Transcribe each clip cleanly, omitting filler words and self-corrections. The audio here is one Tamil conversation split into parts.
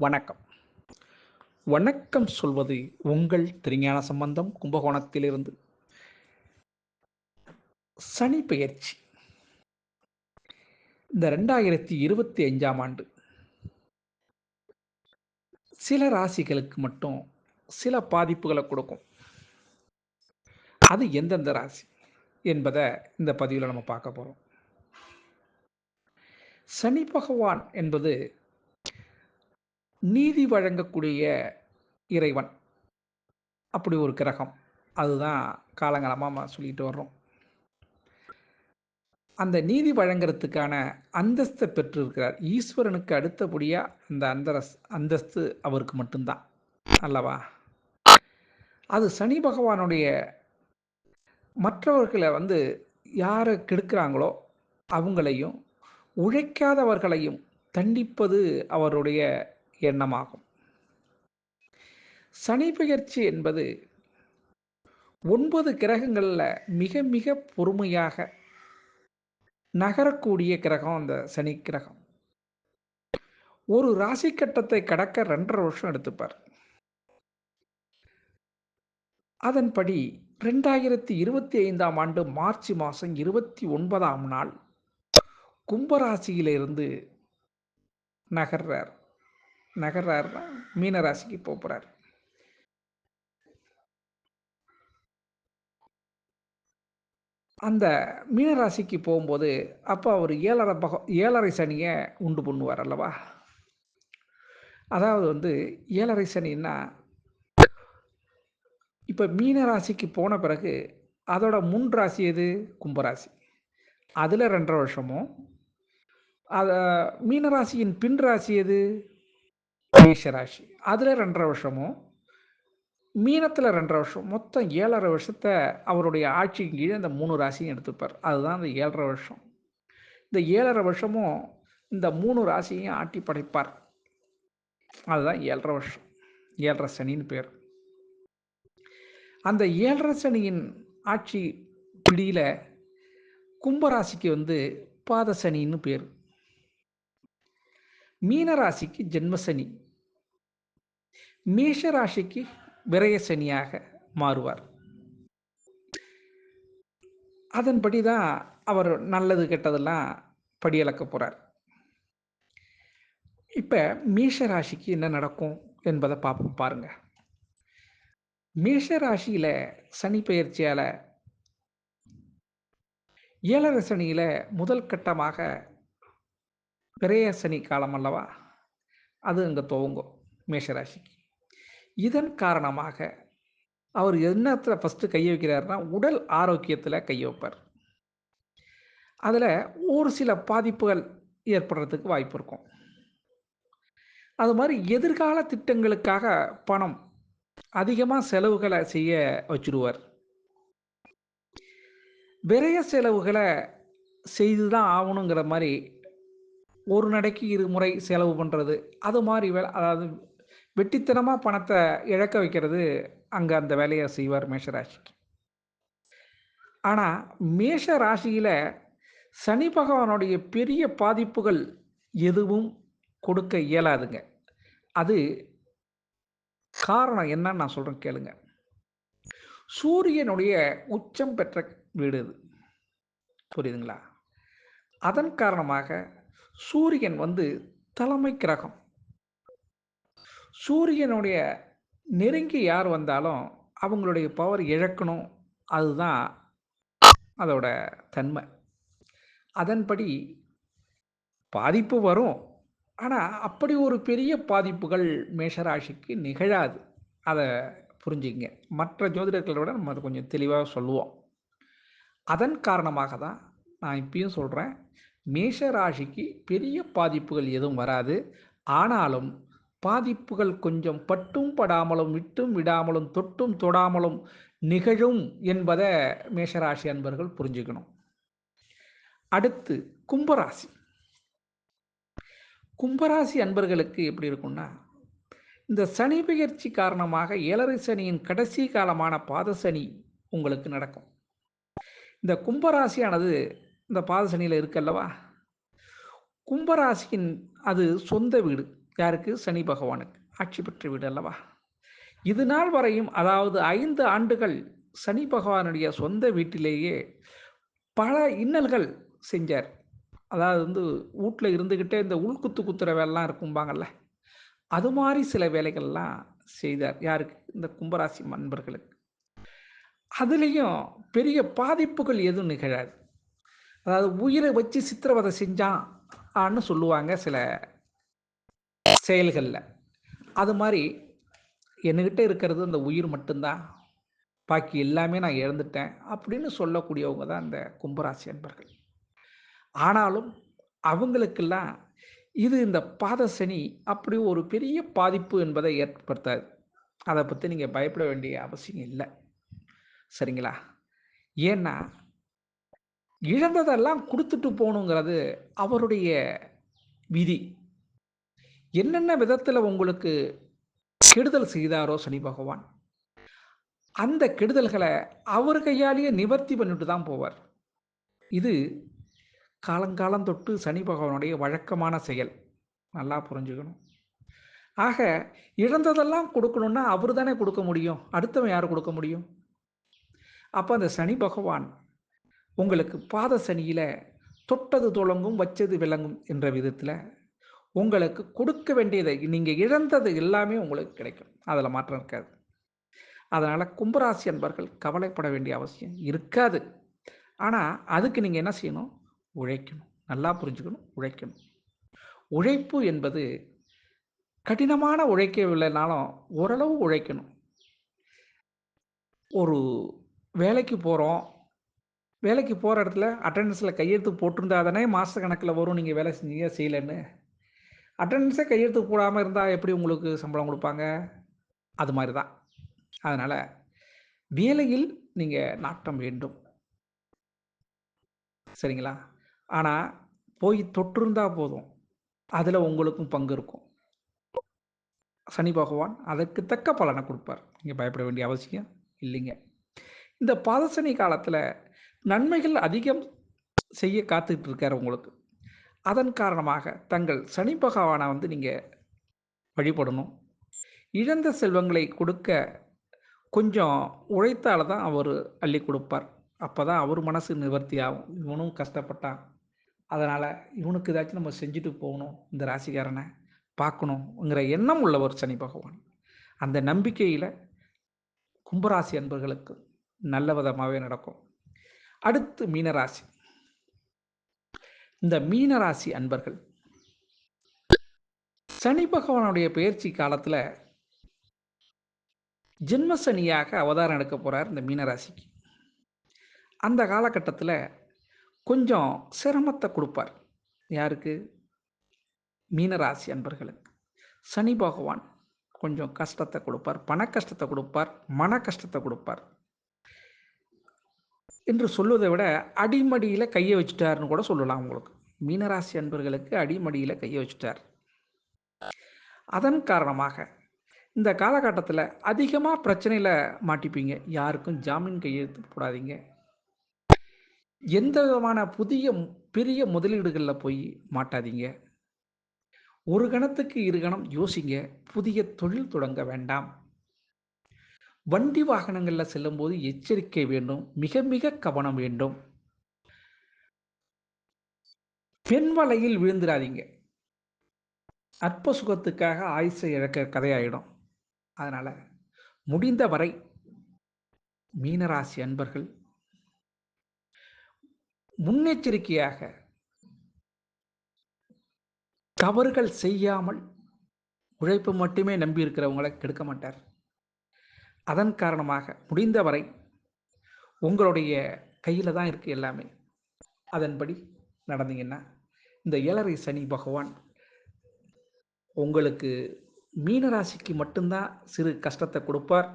வணக்கம். வணக்கம் சொல்வது உங்கள் திருஞான சம்பந்தம் கும்பகோணத்திலிருந்து. சனி பெயர்ச்சி இந்த 2025ஆம் ஆண்டு சில ராசிகளுக்கு மட்டும் சில பாதிப்புகள குடுக்கும். அது எந்தெந்த ராசி என்பத இந்த பதிவில நம்ம பார்க்க போறோம். சனி பகவான் என்பது நீதி வழங்கக்கூடிய இறைவன். அப்படி ஒரு கிரகம். அதுதான் காலங்காலமா நம்ம சொல்லிட்டு வர்றோம். அந்த நீதி வழங்குறதுக்கான அந்தஸ்த பெற்றிருக்கிறார். ஈஸ்வரனுக்கு அடுத்தபடியா அந்த அந்தஸ்து அவருக்கு மட்டும்தான் அல்லவா? அது சனி பகவானுடைய மற்றவர்கள யார கெடுக்கிறாங்களோ அவங்களையும், உழைக்காதவர்களையும் தண்டிப்பது அவருடைய எண்ணமாகும். சனி பெயர்ச்சி என்பது 9 கிரகங்கள்ல மிக மிக பொறுமையாக நகரக்கூடிய கிரகம் அந்த சனி கிரகம். ஒரு ராசி கட்டத்தை கடக்க 2 1/2 வருஷம் எடுத்துப்பார். அதன்படி 2025ஆம் ஆண்டு மார்ச் மாதம் 29ஆம் நாள் கும்பராசியிலிருந்து நகர்றார். நகர்றாருன்னா மீன ராசிக்கு போறார். அந்த மீன ராசிக்கு போகும்போது அப்ப அவர் 7.5 சனிய உண்டு பண்ணுவார் அல்லவா? அதாவது 7.5 சனின்னா இப்ப மீன ராசிக்கு போன பிறகு அதோட முன் ராசி எது? கும்பராசி. அதுல 2 1/2 வருஷமும், அத மீன ராசியின் பின் ராசி எது? மேஷ ராசி. அதுல 2 1/2 வருஷமும், மீனத்துல 2 1/2 வருஷம். மொத்தம் 7.5 வருஷத்த அவருடைய ஆட்சிக்கு கீழ இந்த 3 ராசியும் எடுத்துப்பார். அதுதான் அந்த 7.5 வருஷம். இந்த 7.5 வருஷமும் இந்த 3 ராசியையும் ஆட்டி படைப்பார். அதுதான் 7.5 வருஷம். 7.5 சனின்னு பேர். அந்த 7.5 சனியின் ஆட்சி பிடியில கும்பராசிக்கு பாத சனின்னு பேரு. மீன ராசிக்கு ஜென்மசனி. மேஷ ராசிக்கு விரய சனியாக மாறுவார். அதன்படி தான் அவர் நல்லது கெட்டதெல்லாம் படியளக்க போறார். இப்ப மேஷ ராசிக்கு என்ன நடக்கும் என்பதை பார்ப்போம் பாருங்க. மேஷ ராசியில சனி பெயர்ச்சியால 7.5 சனியில முதல் கட்டமாக விரய சனி காலம் அல்லவா? அது அங்க துவங்கும் மேஷ ராசிக்கு. இதன் காரணமாக அவர் என்னத்துல ஃபர்ஸ்ட் கை வைக்கிறாருன்னா, உடல் ஆரோக்கியத்துல கை வைப்பார். அதுல ஒரு சில பாதிப்புகள் ஏற்படுறதுக்கு வாய்ப்பு இருக்கும். அது மாரி எதிர்கால திட்டங்களுக்காக பணம் அதிகமா செலவுகள செய்ய வச்சுருவார். விரய செலவுகள செய்து தான் ஆவணுங்கிற மாரி, ஒரு நடைக்கு இருமுறை செலவு பண்றது, அது மாரி அதாவது வெட்டித்தனமா பணத்த இழக்க வைக்கிறது, அங்க அந்த வேலைய செய்வார் மேஷ ராசிக்கு. ஆனா, மேஷ ராசியில சனி பகவானுடைய பெரிய பாதிப்புகள் எதுவும் கொடுக்க இயலாதுங்க. அது காரணம் என்னன்னு நான் சொல்றேன் கேளுங்க. சூரியனுடைய உச்சம் பெற்ற வீடு இது. புரியுதுங்களா? அதன் காரணமாக சூரியன் தலைமை கிரகம். சூரியனுடைய நெருங்கி யார் வந்தாலும் அவங்களுடைய பவர் இழக்கணும். அதுதான் அதோட தன்மை. அதன்படி பாதிப்பு வரும். ஆனா, அப்படி ஒரு பெரிய பாதிப்புகள் மேஷராசிக்கு நிகழாது. அத புரிஞ்சுக்கங்க. மற்ற ஜோதிடர்கள விட நம்ம அத கொஞ்சம் தெளிவா சொல்லுவோம். அதன் காரணமாக தான் நான் இப்பயும் சொல்றேன். மேஷ ராசிக்கு பெரிய பாதிப்புகள் எதுவும் வராது. ஆனாலும் பாதிப்புகள் கொஞ்சம் பட்டும் படாமலும், விட்டும் விடாமலும், தொட்டும் தொடாமலும் நிகழும் என்பத மேஷராசி அன்பர்கள் புரிஞ்சுக்கணும். அடுத்து கும்பராசி. கும்பராசி அன்பர்களுக்கு எப்படி இருக்கும்னா, இந்த சனி பெயர்ச்சி காரணமாக 7.5 சனியின் கடைசி காலமான பாத சனி உங்களுக்கு நடக்கும். இந்த கும்பராசியானது இந்த பாத சனியில இருக்கு அல்லவா? கும்பராசியின் அது சொந்த வீடு. யாருக்கு? சனி பகவானுக்கு. ஆட்சி பெற்ற வீடு அல்லவா? இது நாள் வரையும் அதாவது 5 ஆண்டுகள் சனி பகவானுடைய சொந்த வீட்டிலேயே பல இன்னல்கள் செஞ்சார். அதாவது வூட்ல இருந்துகிட்டே இந்த உள்குத்து குத்துற வேலைலாம் இருக்கும்பாங்கல்ல. அது மாரி சில வேலைகள்லாம் செய்தார். யாருக்கு? இந்த கும்பராசி அன்பர்களுக்கு. அதுலயும் பெரிய பாதிப்புகள் எதுவும் நிகழாது. அதாவது உயிர வச்சு சித்திரவதை செஞ்சான் ஆன்னு சொல்லுவாங்க சில செயல்கள்ல. அது மாரி என்கிட்ட இருக்கிறது அந்த உயிர் மட்டும்தான். பாக்கி எல்லாமே நான் இழந்துட்டேன். அப்படின்னு சொல்லக்கூடியவங்க தான் இந்த கும்பராசி அன்பர்கள். ஆனாலும் அவங்களுக்கெல்லாம் இந்த பாத சனி அப்படி ஒரு பெரிய பாதிப்பு என்பதை ஏற்படுத்தாது. அத பத்தி நீங்க பயப்பட வேண்டிய அவசியம் இல்ல. சரிங்களா? ஏன்னா, இழந்ததெல்லாம் குடுத்துட்டு போணுங்கிறது அவருடைய விதி. என்னென்ன விதத்தில உங்களுக்கு கெடுதல் செய்தாரோ சனி பகவான், அந்த கெடுதல்கள அவர் கையாலேயே நிவர்த்தி பண்ணிட்டு தான் போவார். இது காலங்காலம் தொட்டு சனி பகவானுடைய வழக்கமான செயல். நல்லா புரிஞ்சுக்கணும். ஆக இழந்ததெல்லாம் குடுக்கணும்னா அவரு தானே குடுக்க முடியும். அடுத்தவன் யாரு குடுக்க முடியும்? அப்ப அந்த சனி பகவான் உங்களுக்கு பாத சனியில தொட்டது துலங்கும், வச்சது விளங்கும் என்ற விதத்தில உங்களுக்கு கொடுக்க வேண்டியதை நீங்க இழந்தது எல்லாமே உங்களுக்கு கிடைக்கும். அதுல மாற்றம் இருக்காது. அதனால கும்பராசி அன்பர்கள் கவலைப்பட வேண்டிய அவசியம் இருக்காது. ஆனா, அதுக்கு நீங்க என்ன செய்யணும்? உழைக்கணும். நல்லா புரிஞ்சுக்கணும். உழைக்கணும். உழைப்பு என்பது கடினமான உழைக்கவில்லைனாலும் ஓரளவு உழைக்கணும். ஒரு வேலைக்கு போறோம். வேலைக்கு போற இடத்துல அட்டெண்டன்ஸ்ல கையெழுத்து போட்டிருந்தா தானே மாச கணக்குல வரும் நீங்க வேலை செஞ்சீங்க, செய்யலன்னு. அட்டெண்டன்ஸே கையெழுத்து போடாம இருந்தா எப்படி உங்களுக்கு சம்பளம் குடுப்பாங்க? அது மாரி தான். அதனால வேலையில் நீங்க நாட்டம் வேண்டும். சரிங்களா? ஆனா, போய் தொட்டிருந்தா போதும். அதுல உங்களுக்கும் பங்கு இருக்கும். சனி பகவான் அதற்கு தக்க பலன குடுப்பார். நீங்க பயப்பட வேண்டிய அவசியம் இல்லைங்க. இந்த பாதசனி காலத்துல நன்மைகள் அதிகம் செய்ய காத்துட்டு இருக்காரு உங்களுக்கு. அதன் காரணமாக தங்கள் சனி பகவான நீங்க வழிபடணும். இழந்த செல்வங்களை கொடுக்க கொஞ்சம் உழைத்தால தான் அவரு அள்ளி குடுப்பார். அப்பதான் அவரு மனசு நிவர்த்தி ஆகும். இவனும் கஷ்டப்பட்டான். அதனால இவனுக்கு ஏதாச்சும் நம்ம செஞ்சுட்டு போகணும். இந்த ராசிக்காரன பார்க்கணுங்கிற எண்ணம் உள்ளவர் சனி பகவான். அந்த நம்பிக்கையில கும்பராசி அன்பர்களுக்கு நல்ல விதமாவே நடக்கும். அடுத்து மீனராசி. இந்த மீனராசி அன்பர்கள் சனி பகவானுடைய பெயர்ச்சி காலத்துல ஜென்ம சனியாக அவதாரம் எடுக்க போறார் இந்த மீனராசிக்கு. அந்த காலகட்டத்துல கொஞ்சம் சிரமத்த குடுப்பார். யாருக்கு? மீனராசி அன்பர்களுக்கு. சனி பகவான் கொஞ்சம் கஷ்டத்த குடுப்பார். பண கஷ்டத்த குடுப்பார். மன கஷ்டத்த குடுப்பார். என்று சொல்வதை விட அடிமடியில கைய வச்சுட்டாருன்னு கூட சொல்லலாம் உங்களுக்கு. மீனராசி அன்பர்களுக்கு அடிமடியில கைய வச்சுட்டார். அதன் காரணமாக இந்த காலகட்டத்தில அதிகமா பிரச்சனையில மாட்டிப்பீங்க. யாருக்கும் ஜாமீன் கையெழுத்து போடாதீங்க. எந்த விதமான பெரிய முதலீடுகள்ல போய் மாட்டாதீங்க. ஒரு கணத்துக்கு இரு கணம் யோசிங்க. புதிய தொழில் தொடங்க வேண்டாம். வண்டி வாகனங்கள்ல செல்லும்போது எச்சரிக்கை வேண்டும். மிக மிக கவனம் வேண்டும். பெண் வலையில் விழுந்துறாதீங்க. அற்ப சுகத்துக்காக ஆயுசை இழக்கிற கதையாயிடும். அதனால முடிந்தவரை மீனராசி அன்பர்கள் முன்னெச்சரிக்கையாக தவறுகள் செய்யாமல் உழைப்பு மட்டுமே நம்பி இருக்கிறவங்கள கெடுக்க மாட்டார். அதன் காரணமாக முடிந்தவரை உங்களுடைய கையில தான் இருக்கு எல்லாமே. அதன்படி நடந்தீங்கன்னா, இந்த 7.5 சனி பகவான் உங்களுக்கு மீன ராசிக்கு மட்டும் தான் சிறு கஷ்டத்த குடுப்பார்.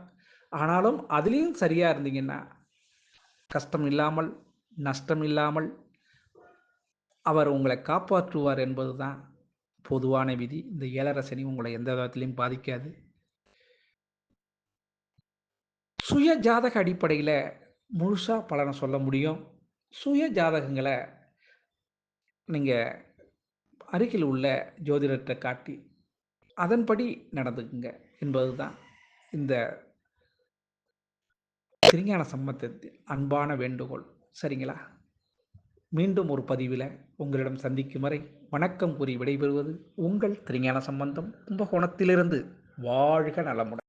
ஆனாலும் அதிலயும் சரியா இருந்தீங்கன்னா, கஷ்டம் இல்லாமல், நஷ்டம் இல்லாமல் அவர் உங்கள காப்பாற்றுவார் என்பதுதான் பொதுவான விதி. இந்த 7.5 சனி உங்கள எந்த விதத்திலயும் பாதிக்காது. சுய ஜாதக அடிப்படையில முழுசா பலன சொல்ல முடியும். சுய ஜாதகங்கள நீங்க அருகில் உள்ள ஜோதிடர்ட்ட காட்டி அதன்படி நடந்துக்குங்க என்பதுதான் இந்த திருஞான சம்பந்தத்தின் அன்பான வேண்டுகோள். சரிங்களா? மீண்டும் ஒரு பதிவில உங்களிடம் சந்திக்கும் வரை வணக்கம் கூறி விடைபெறுவது உங்கள் திருஞான சம்பந்தம், கும்பகோணத்திலிருந்து. வாழ்க நலமுடன்.